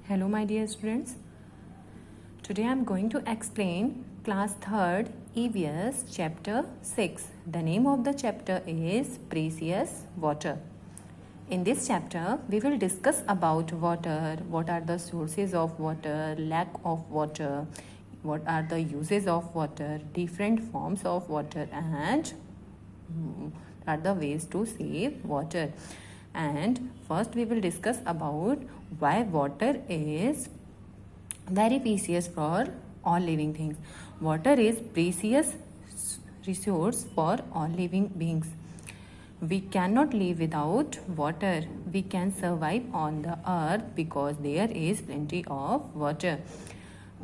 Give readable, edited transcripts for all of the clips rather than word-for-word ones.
Hello my dear students. Today I am going to explain class 3rd EVS chapter 6. The name of the chapter is Precious Water. In this chapter we will discuss about water, what are the sources of water, lack of water, what are the uses of water, different forms of water and are the ways to save water. And first we will discuss about why water is very precious for all living things. Water is precious resource for all living beings. We cannot live without water. We can survive on the earth because there is plenty of water.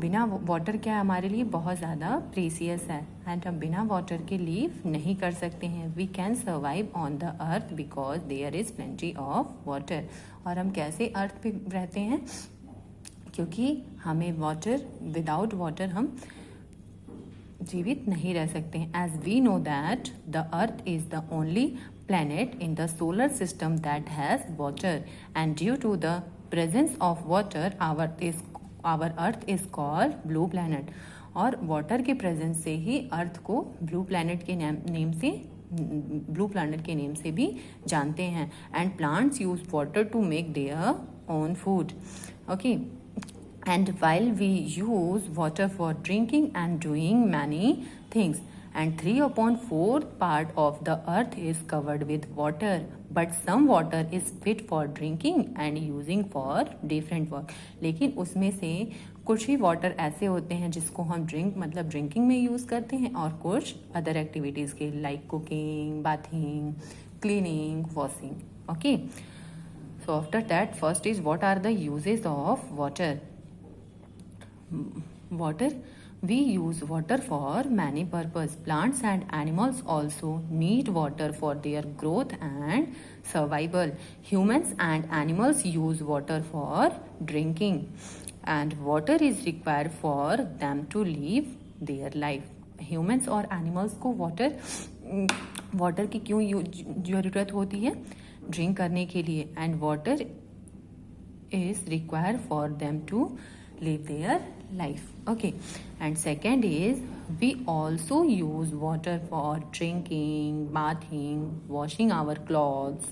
बिना water क्या हमारे लिए बहुत ज़्यादा precious है and हम बिना water के लीव नहीं कर सकते हैं. We can survive on the earth because there is plenty of water. और हम कैसे अर्थ पे रहते हैं? क्योंकि हमें वाटर, विदाउट वाटर हम जीवित नहीं रह सकते हैं. As we know that the earth is the only planet in the solar system that has water, and due to the presence of water our earth is called blue planet. और water के presence से ही अर्थ को blue planet के name से भी जानते हैं. And plants use water to make their own food. Okay, and while we use water for drinking and doing many things, and 3/4 part of the earth is covered with water, but some water is fit for drinking and using for different work. लेकिन उसमें से कुछ ही water ऐसे होते हैं जिसको हम drinking में यूज़ करते हैं और कुछ अदर एक्टिविटीज़ के like cooking, bathing, cleaning, washing. Okay, so after that first is what are the uses of water. Water, we use water for many purposes. Plants and animals also need water for their growth and survival. Humans and animals use water for drinking, and water is required for them to live their life. Humans और animals को water की क्यों ज़रूरत होती है? Drink करने के लिए. And water is required for them to live their life. Okay, and second is we also use water for drinking, bathing, washing our clothes,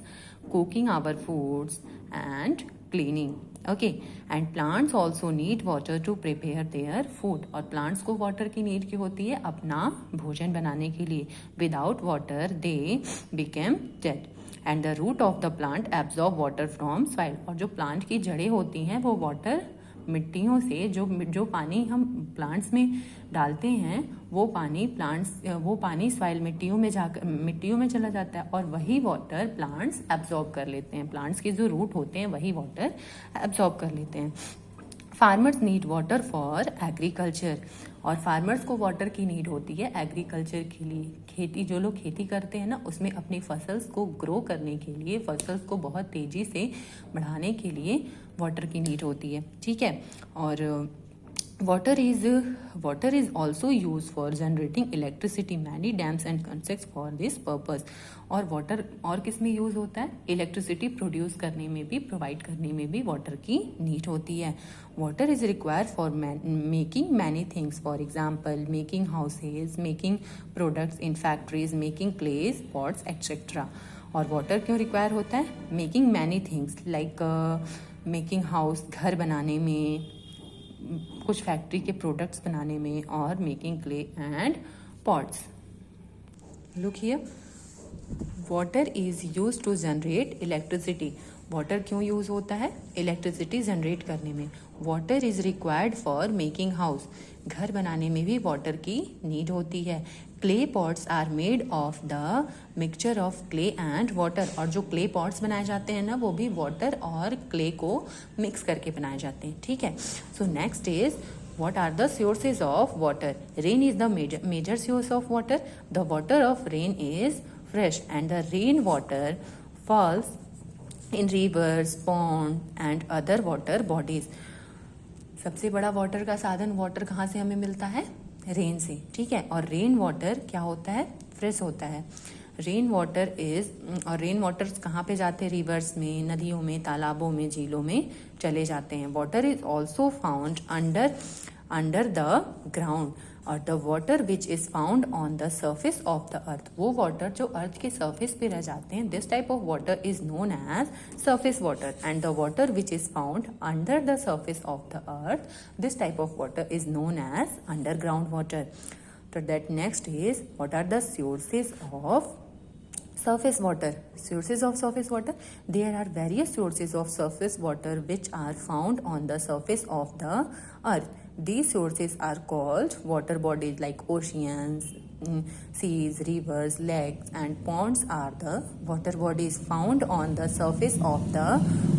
cooking our foods and cleaning. Okay, and plants also need water to prepare their food. और plants को water की need की होती है अपना भोजन बनाने के लिए. Without water they become dead. And the root of the plant absorb water from soil. और जो plant की जड़ें होती हैं वो water मिट्टियों से जो पानी हम प्लांट्स में डालते हैं वो पानी सॉइल मिट्टियों में चला जाता है और वही वाटर प्लांट्स एब्जॉर्ब कर लेते हैं. प्लांट्स के जो रूट होते हैं वही वाटर एब्जॉर्ब कर लेते हैं. Farmers need water for agriculture. और फार्मर्स को वाटर की नीड होती है एग्रीकल्चर के लिए. जो लोग खेती करते हैं ना, उसमें अपनी फसल्स को ग्रो करने के लिए, फसल्स को बहुत तेज़ी से बढ़ाने के लिए वाटर की नीड होती है. ठीक है. और water is also use for generating electricity. Many dams and constructs for this purpose. और वाटर और किस में यूज होता है? इलेक्ट्रिसिटी प्रोड्यूस करने में भी, प्रोवाइड करने में भी वाटर की नीड होती है. Water is required for making many things. For example making houses, making products in factories, making clays pots etcetera. और वाटर क्यों रिक्वायर होता है? Making many things like making house, घर बनाने में, कुछ फैक्ट्री के प्रोडक्ट्स बनाने में, और making clay and pots. Look here, water is use to generate electricity. Water क्यों यूज होता है? इलेक्ट्रिसिटी जनरेट करने में. Water is required for making house. घर बनाने में भी वाटर की नीड होती है. Clay pots are made of the mixture of clay and water. और जो क्ले पॉट्स बनाए जाते हैं ना, वो भी वाटर और क्ले को मिक्स करके बनाए जाते हैं. ठीक है. So next is what are the sources of water. Rain is the major source of water. The water of rain is fresh and the rain water falls in rivers, pond and other water bodies. सबसे बड़ा water का साधन water कहाँ से हमें मिलता है? Rain से. ठीक है. और रेन वाटर क्या होता है? फ्रेश होता है. रेन वाटर इज, और रेन वाटर्स कहाँ पे जाते हैं? रिवर्स में, नदियों में, तालाबों में, झीलों में चले जाते हैं. Water is also found under the ground, और the water which is found on the surface of the earth, वो वाटर जो अर्थ के सर्फेस पे रह जाते हैं, this type of water is known as surface water. And the water which is found under the surface of the earth, this type of water is known as underground water. So that next is, what are the sources of surface water? Sources of surface water, there are various sources of surface water which are found on the surface of the earth. These sources are called water bodies, like oceans, seas, rivers, lakes and ponds are the water bodies found on the surface of the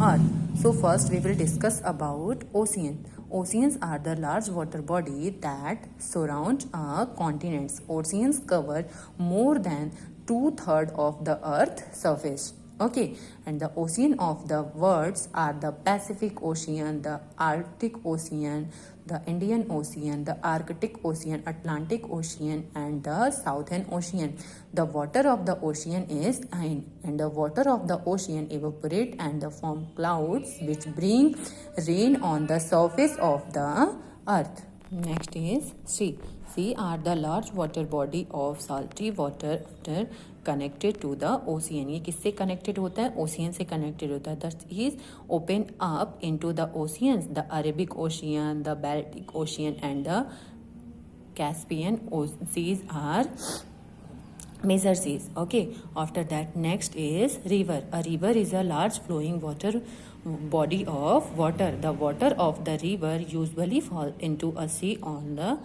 earth. So first we will discuss about ocean. Oceans are the large water body that surround a continents. Oceans cover more than 2/3 of the earth surface. Okay, and the ocean of the worlds are the Pacific Ocean, the Arctic Ocean, the Indian Ocean, the Arctic Ocean, Atlantic Ocean and the Southern Ocean. The water of the ocean is ice, and the water of the ocean evaporate and form clouds which bring rain on the surface of the earth. Next is sea. Sea are the large water body of salty water connected to the ocean. ये किससे connected होता है? Ocean से connected होता है. That is open up into the oceans, the Arabic Ocean, the Baltic Ocean and the Caspian seas are major seas. Okay, after that next is river. A river is a large flowing water body of water. The water of the river usually fall into a sea on the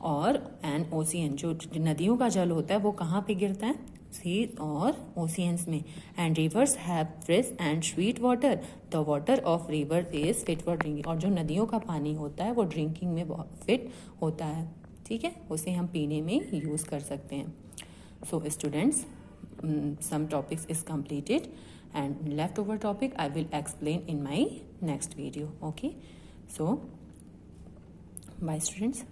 और N ocean. जो नदियों का जल होता है वो कहाँ पे गिरता है? सी और ओशियंस में. And reverse have fresh and sweet water. The water of river is fit for drinking. और जो नदियों का पानी होता है वो ड्रिंकिंग में फिट होता है. ठीक है, उसे हम पीने में यूज़ कर सकते हैं. So students, some topics is completed and leftover topic I will explain in my next video. Okay, so bye students.